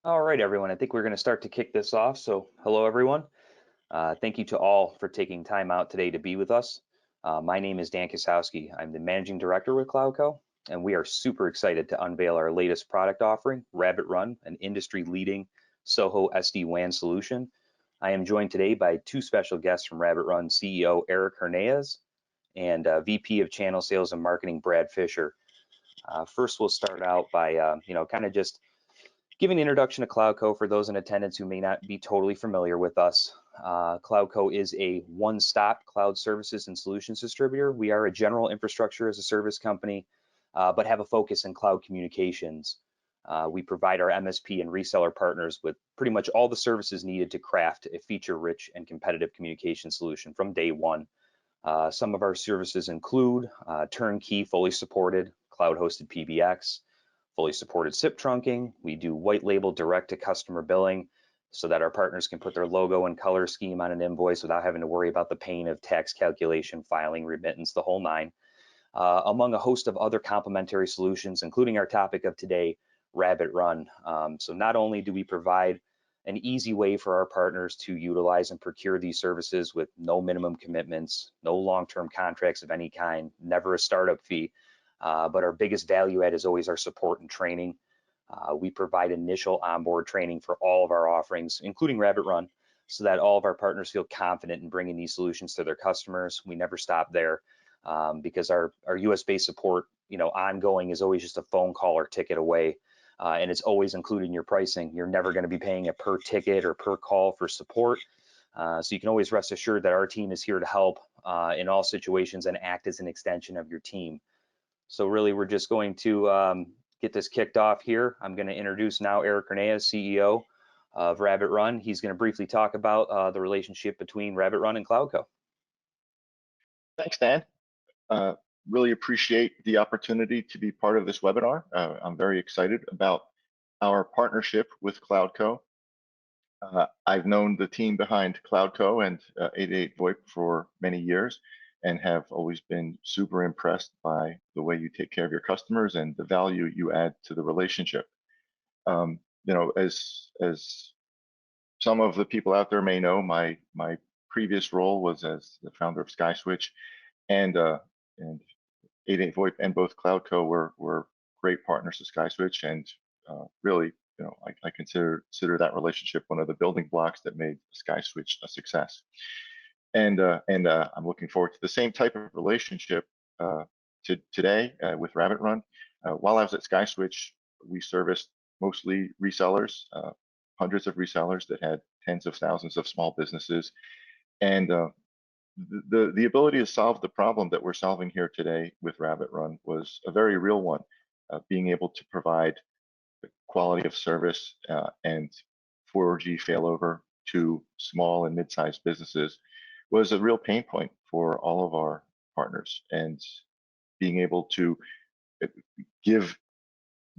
All right, everyone. I think we're going to start to kick this off. So, hello, everyone. Thank you to all for taking time out today to be with us. My name is Dan Kosowski. I'm the managing director with CloudCo, and we are super excited to unveil our latest product offering, RabbitRun, an industry-leading SOHO SD-WAN solution. I am joined today by two special guests from RabbitRun CEO Eric Hernandez and VP of Channel Sales and Marketing Brad Fisher. First, we'll start out by kind of just giving an introduction to CloudCo for those in attendance who may not be totally familiar with us. CloudCo is a one-stop cloud services and solutions distributor. We are a general infrastructure as a service company, but have a focus in cloud communications. We provide our MSP and reseller partners with pretty much all the services needed to craft a feature-rich and competitive communication solution from day one. Some of our services include turnkey, fully supported, cloud-hosted PBX, fully supported SIP trunking. We do white label direct to customer billing so that our partners can put their logo and color scheme on an invoice without having to worry about the pain of tax calculation, filing, remittance, the whole nine. Among a host of other complementary solutions, including our topic of today, RabbitRun. So not only do we provide an easy way for our partners to utilize and procure these services with no minimum commitments, no long-term contracts of any kind, never a startup fee, but our biggest value add is always our support and training. We provide initial onboard training for all of our offerings, including RabbitRun, so that all of our partners feel confident in bringing these solutions to their customers. We never stop there because our US-based support, ongoing is always just a phone call or ticket away. And it's always included in your pricing. You're never going to be paying a per ticket or per call for support. So you can always rest assured that our team is here to help in all situations and act as an extension of your team. So really, we're just going to get this kicked off here. I'm going to introduce now Eric Hernandez, CEO of RabbitRun. He's going to briefly talk about the relationship between RabbitRun and CloudCo. Thanks, Dan. Uh, really appreciate the opportunity to be part of this webinar. I'm very excited about our partnership with CloudCo. I've known the team behind CloudCo and 88 VoIP for many years and have always been super impressed by the way you take care of your customers and the value you add to the relationship. As some of the people out there may know, my previous role was as the founder of SkySwitch, and 88 VoIP and both CloudCo were great partners to SkySwitch, and really, I consider that relationship one of the building blocks that made SkySwitch a success. And I'm looking forward to the same type of relationship today with RabbitRun. While I was at SkySwitch, we serviced mostly resellers, hundreds of resellers that had tens of thousands of small businesses, and the ability to solve the problem that we're solving here today with RabbitRun was a very real one. Being able to provide the quality of service and 4G failover to small and mid-sized businesses was a real pain point for all of our partners, and being able to give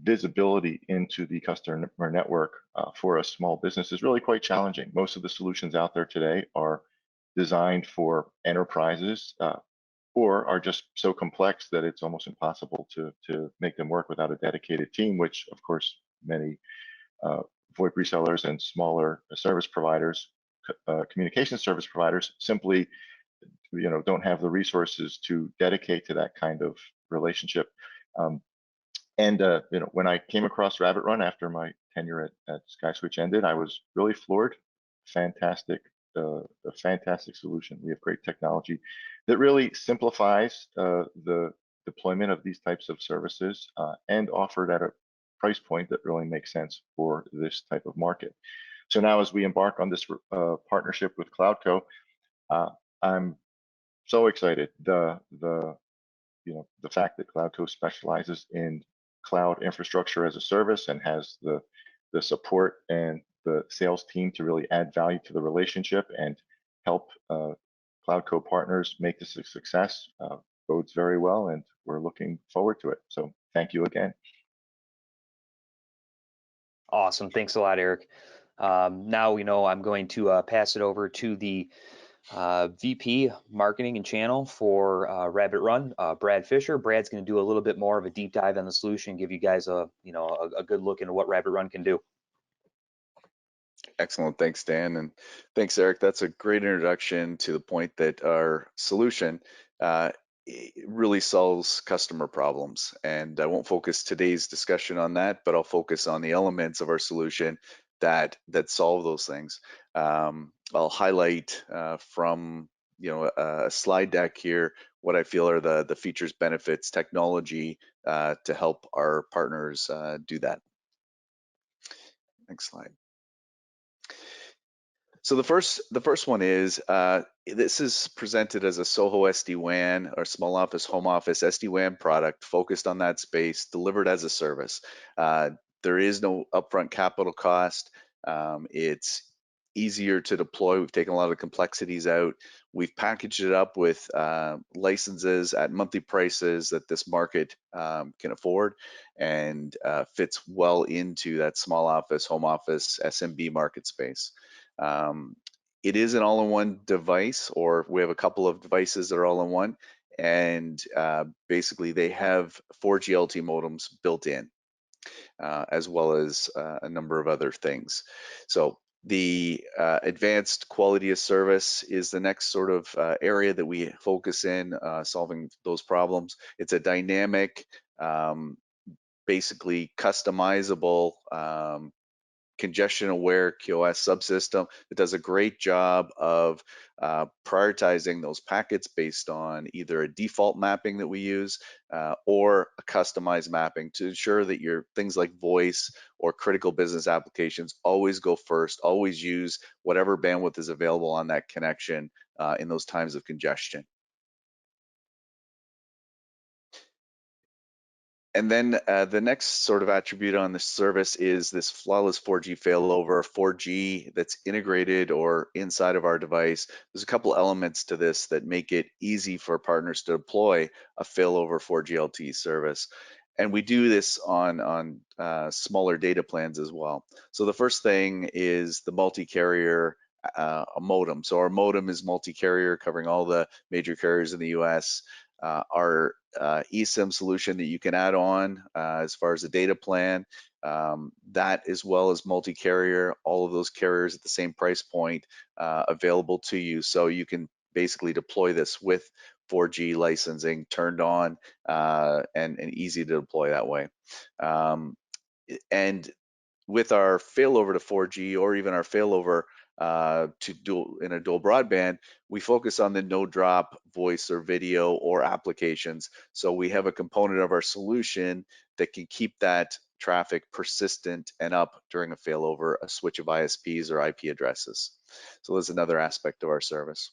visibility into the customer network for a small business is really quite challenging. Most of the solutions out there today are designed for enterprises or are just so complex that it's almost impossible to make them work without a dedicated team, which of course many VoIP resellers and smaller service providers, communication service providers simply don't have the resources to dedicate to that kind of relationship. When I came across RabbitRun after my tenure at SkySwitch ended, I was really floored. Fantastic, a fantastic solution. We have great technology that really simplifies the deployment of these types of services and offered at a price point that really makes sense for this type of market. So now, as we embark on this partnership with CloudCo, I'm so excited. The fact that CloudCo specializes in cloud infrastructure as a service and has the support and the sales team to really add value to the relationship and help CloudCo partners make this a success bodes very well, and we're looking forward to it. So thank you again. Awesome. Thanks a lot, Eric. Now I'm going to pass it over to the VP Marketing and Channel for RabbitRun, Brad Fisher. Brad's going to do a little bit more of a deep dive on the solution, give you guys a good look into what RabbitRun can do. Excellent. Thanks, Dan. And thanks, Eric. That's a great introduction to the point that our solution really solves customer problems. And I won't focus today's discussion on that, but I'll focus on the elements of our solution that solve those things. I'll highlight from a slide deck here what I feel are the features, benefits, technology to help our partners do that. Next slide. So the first one is this is presented as a SOHO SD-WAN or small office, home office SD-WAN product focused on that space, delivered as a service. There is no upfront capital cost. It's easier to deploy. We've taken a lot of the complexities out. We've packaged it up with licenses at monthly prices that this market can afford, and fits well into that small office, home office, SMB market space. It is an all-in-one device, or we have a couple of devices that are all-in-one, and basically they have 4G LTE modems built in, as well as a number of other things. So the advanced quality of service is the next sort of area that we focus in, solving those problems. It's a dynamic, basically customizable, congestion aware QoS subsystem that does a great job of prioritizing those packets based on either a default mapping that we use or a customized mapping to ensure that your things like voice or critical business applications always go first, always use whatever bandwidth is available on that connection in those times of congestion. And then the next sort of attribute on the service is this flawless 4G failover, 4G that's integrated or inside of our device. There's a couple elements to this that make it easy for partners to deploy a failover 4G LTE service. And we do this on smaller data plans as well. So the first thing is the multi-carrier modem. So our modem is multi-carrier, covering all the major carriers in the US. Our eSIM solution that you can add on as far as the data plan, that as well as multi-carrier, all of those carriers at the same price point available to you. So you can basically deploy this with 4G licensing turned on and easy to deploy that way. And with our failover to 4G or even our failover in a dual broadband, we focus on the no drop voice or video or applications. So we have a component of our solution that can keep that traffic persistent and up during a failover, a switch of ISPs or IP addresses. So there's another aspect of our service.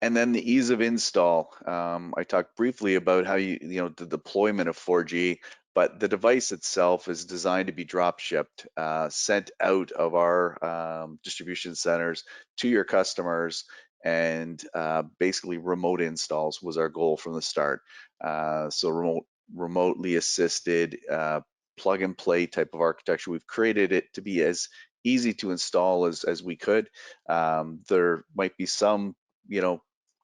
And then the ease of install. I talked briefly about how the deployment of 4G, but the device itself is designed to be drop shipped, sent out of our distribution centers to your customers, and basically remote installs was our goal from the start. So remotely assisted, plug and play type of architecture. We've created it to be as easy to install as we could. There might be some,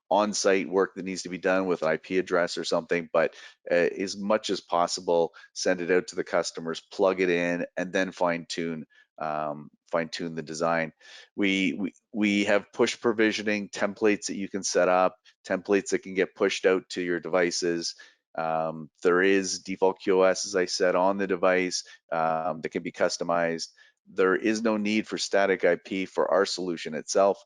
on-site work that needs to be done with an IP address or something, but as much as possible, send it out to the customers, plug it in, and then fine-tune the design. We have push provisioning templates that you can set up, templates that can get pushed out to your devices. There is default QoS, as I said, on the device that can be customized. There is no need for static IP for our solution itself.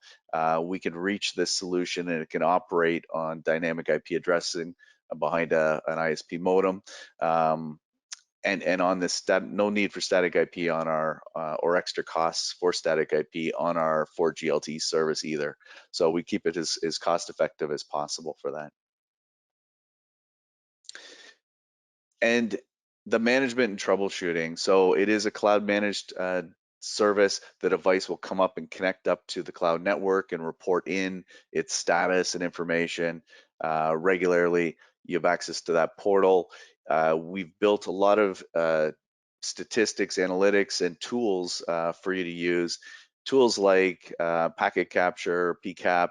We can reach this solution and it can operate on dynamic IP addressing behind an ISP modem. And on this, no need for static IP on our, or extra costs for static IP on our 4G LTE service either. So we keep it as cost effective as possible for that. And the management and troubleshooting. So it is a cloud managed service. The device will come up and connect up to the cloud network and report in its status and information regularly. You have access to that portal. We've built a lot of statistics, analytics, and tools for you to use. Tools like packet capture, PCAP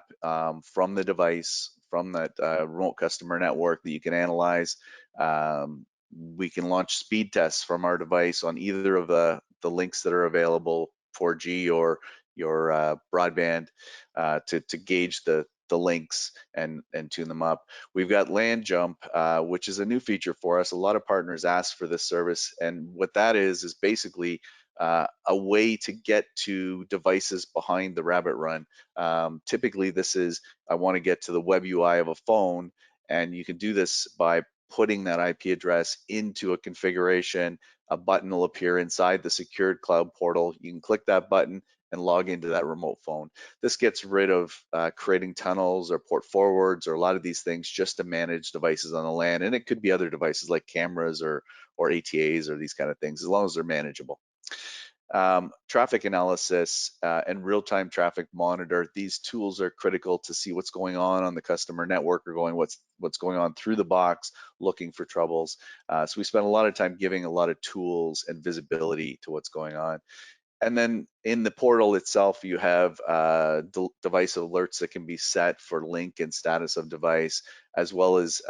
from the device, from that remote customer network that you can analyze. We can launch speed tests from our device on either of the the links that are available, 4G or your broadband, to gauge the links and tune them up. We've got land jump, which is a new feature for us. A lot of partners ask for this service, and what that is basically a way to get to devices behind the RabbitRun. Typically, this is, I want to get to the web UI of a phone, and you can do this by putting that IP address into a configuration. A button will appear inside the secured cloud portal. You can click that button and log into that remote phone. This gets rid of creating tunnels or port forwards or a lot of these things just to manage devices on the LAN. And it could be other devices like cameras or ATAs or these kind of things, as long as they're manageable. Traffic analysis and real-time traffic monitor. These tools are critical to see what's going on the customer network, or what's going on through the box, looking for troubles. So we spend a lot of time giving a lot of tools and visibility to what's going on. And then in the portal itself, you have device alerts that can be set for link and status of device, as well as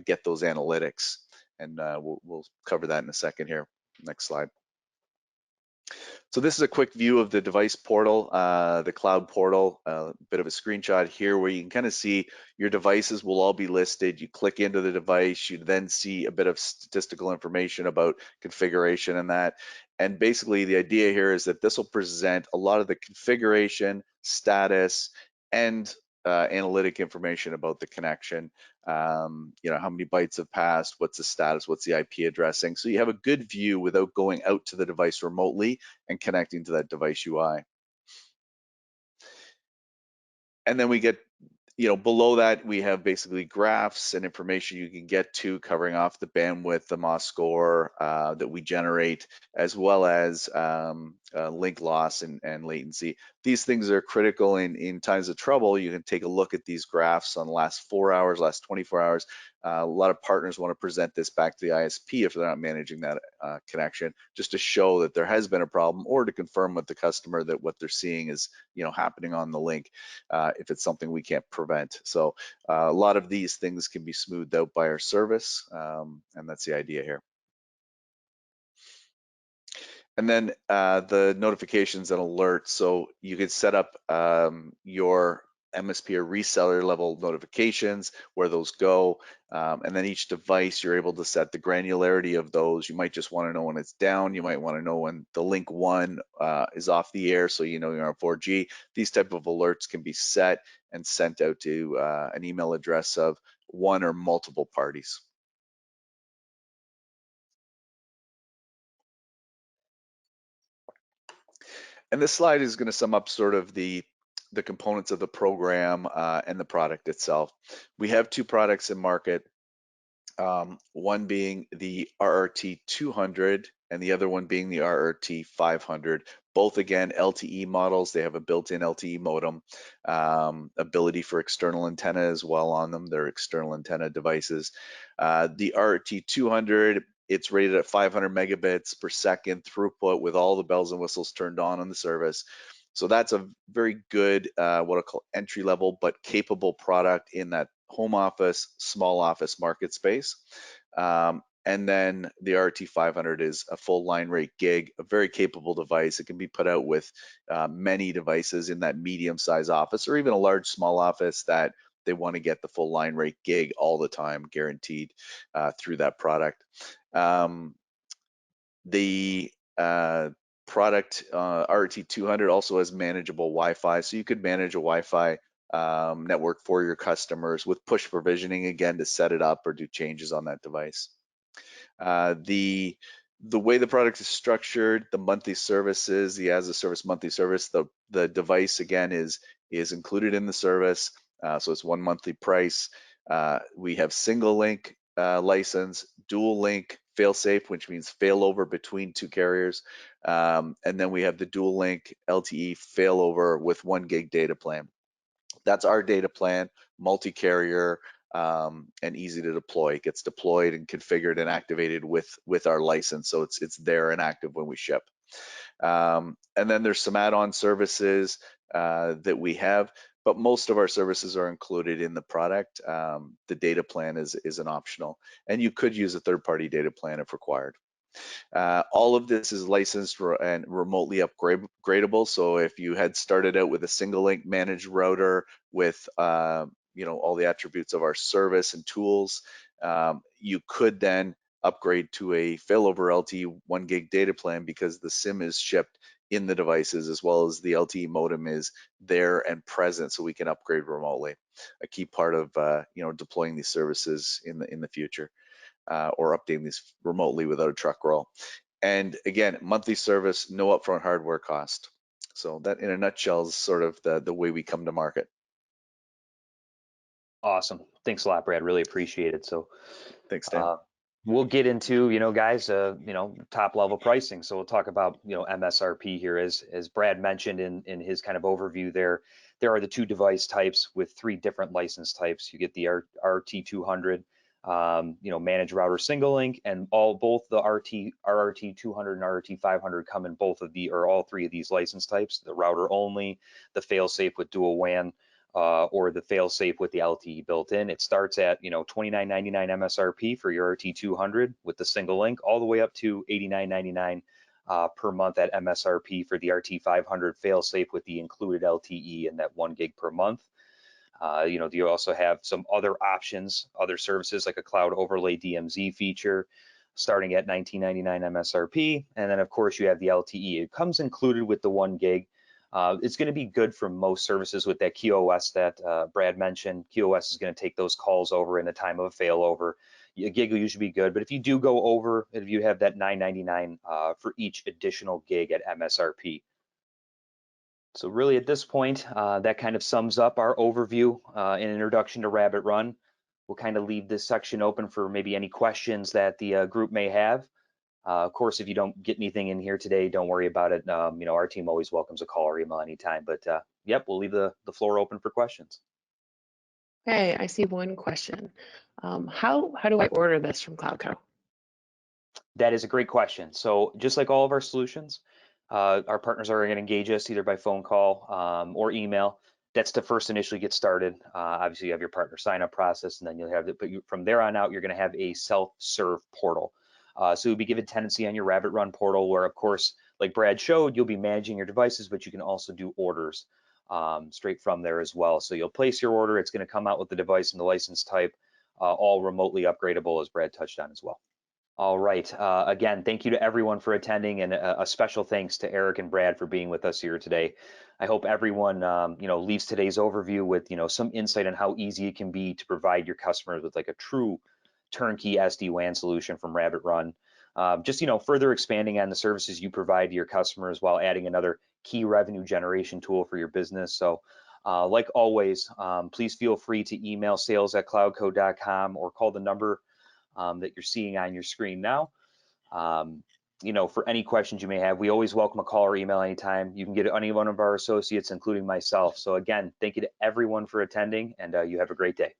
get those analytics. And we'll cover that in a second here. Next slide. So this is a quick view of the device portal, the cloud portal, a bit of a screenshot here where you can kind of see your devices will all be listed. You click into the device, you then see a bit of statistical information about configuration and that. And basically the idea here is that this will present a lot of the configuration, status, and analytic information about the connection. You know, how many bytes have passed, what's the status, what's the IP addressing. So you have a good view without going out to the device remotely and connecting to that device UI. And then we get, you know, below that, we have basically graphs and information you can get to, covering off the bandwidth, the MOS score that we generate, as well as link loss and latency. These things are critical in times of trouble. You can take a look at these graphs on the last 4 hours, last 24 hours. A lot of partners want to present this back to the ISP if they're not managing that connection, just to show that there has been a problem, or to confirm with the customer that what they're seeing is, you know, happening on the link, if it's something we can't prevent. So a lot of these things can be smoothed out by our service, and that's the idea here. And then the notifications and alerts. So you could set up your MSP or reseller level notifications, where those go, and then each device you're able to set the granularity of those. You might just want to know when it's down. You might want to know when the link 1 is off the air, so you know you're on 4G. These type of alerts can be set and sent out to an email address of one or multiple parties. And this slide is going to sum up sort of the components of the program and the product itself. We have 2 products in market, one being the RRT 200 and the other one being the RRT 500. Both, again, LTE models. They have a built-in LTE modem, ability for external antenna as well on them. They're external antenna devices. The RRT 200, it's rated at 500 megabits per second throughput with all the bells and whistles turned on the service. So that's a very good, what I call entry level, but capable product in that home office, small office market space. And then the RT 500 is a full line rate gig, a very capable device. It can be put out with many devices in that medium size office, or even a large small office that they want to get the full line rate gig all the time, guaranteed through that product. The product RT 200 also has manageable Wi-Fi, so you could manage a Wi-Fi network for your customers with push provisioning, again, to set it up or do changes on that device. The way the product is structured, the monthly services, the as a service monthly service, the device, again, is included in the service, so it's one monthly price. We have single link license, dual link, fail-safe, which means failover between 2 carriers, and then we have the dual link LTE failover with 1 gig data plan. That's our data plan, multi-carrier, and easy to deploy. It gets deployed and configured and activated with our license, so it's there and active when we ship. And then there's some add-on services that we have, but most of our services are included in the product. The data plan is an optional, and you could use a third-party data plan if required. All of this is licensed and remotely upgradable. So if you had started out with a single link managed router with all the attributes of our service and tools, you could then upgrade to a failover LTE 1 gig data plan, because the SIM is shipped in the devices as well as the LTE modem is there and present, so we can upgrade remotely. A key part of deploying these services in the future, or updating these remotely without a truck roll. And again, monthly service, no upfront hardware cost. So that, in a nutshell, is sort of the way we come to market. Awesome. Thanks a lot, Brad. Really appreciate it. So Thanks, Dan. we'll get into, guys, top level pricing. So we'll talk about, MSRP here. As Brad mentioned in his kind of overview there are the 2 device types with 3 different license types. You get the RT200, managed router single link, and both the RRT200 and RRT500 come in all 3 of these license types: the router only, the fail-safe with dual WAN, or the fail-safe with the LTE built in. It starts at $29.99 MSRP for your RT200 with the single link, all the way up to $89.99 per month at MSRP for the RT500 fail-safe with the included LTE and that 1 gig per month. You also have some other options, other services like a cloud overlay DMZ feature starting at $19.99 MSRP. And then of course you have the LTE. It comes included with the 1 gig. It's going to be good for most services with that QoS that Brad mentioned. QoS is going to take those calls over in the time of a failover. A gig will usually be good, but if you do go over, if you have that $9.99 for each additional gig at MSRP. So really at this point, that kind of sums up our overview and introduction to RabbitRun. We'll kind of leave this section open for maybe any questions that the group may have. Of course, if you don't get anything in here today, don't worry about it. Our team always welcomes a call or email anytime. But yep, we'll leave the floor open for questions. Okay, I see one question. How do I order this from CloudCo? That is a great question. So just like all of our solutions, our partners are going to engage us either by phone call or email. That's to first initially get started. Obviously, you have your partner sign-up process, and then you'll have it. But from there on out, you're going to have a self-serve portal. So you'll be given tenancy on your RabbitRun portal, where, of course, like Brad showed, you'll be managing your devices, but you can also do orders straight from there as well. So you'll place your order. It's going to come out with the device and the license type, all remotely upgradable, as Brad touched on as well. All right. Again, thank you to everyone for attending, and a special thanks to Eric and Brad for being with us here today. I hope everyone, leaves today's overview with, some insight on how easy it can be to provide your customers with like a true turnkey SD-WAN solution from RabbitRun. Just, further expanding on the services you provide to your customers while adding another key revenue generation tool for your business. So like always, please feel free to email sales@cloudco.com or call the number that you're seeing on your screen now. For any questions you may have, we always welcome a call or email anytime. You can get any one of our associates, including myself. So again, thank you to everyone for attending, and you have a great day.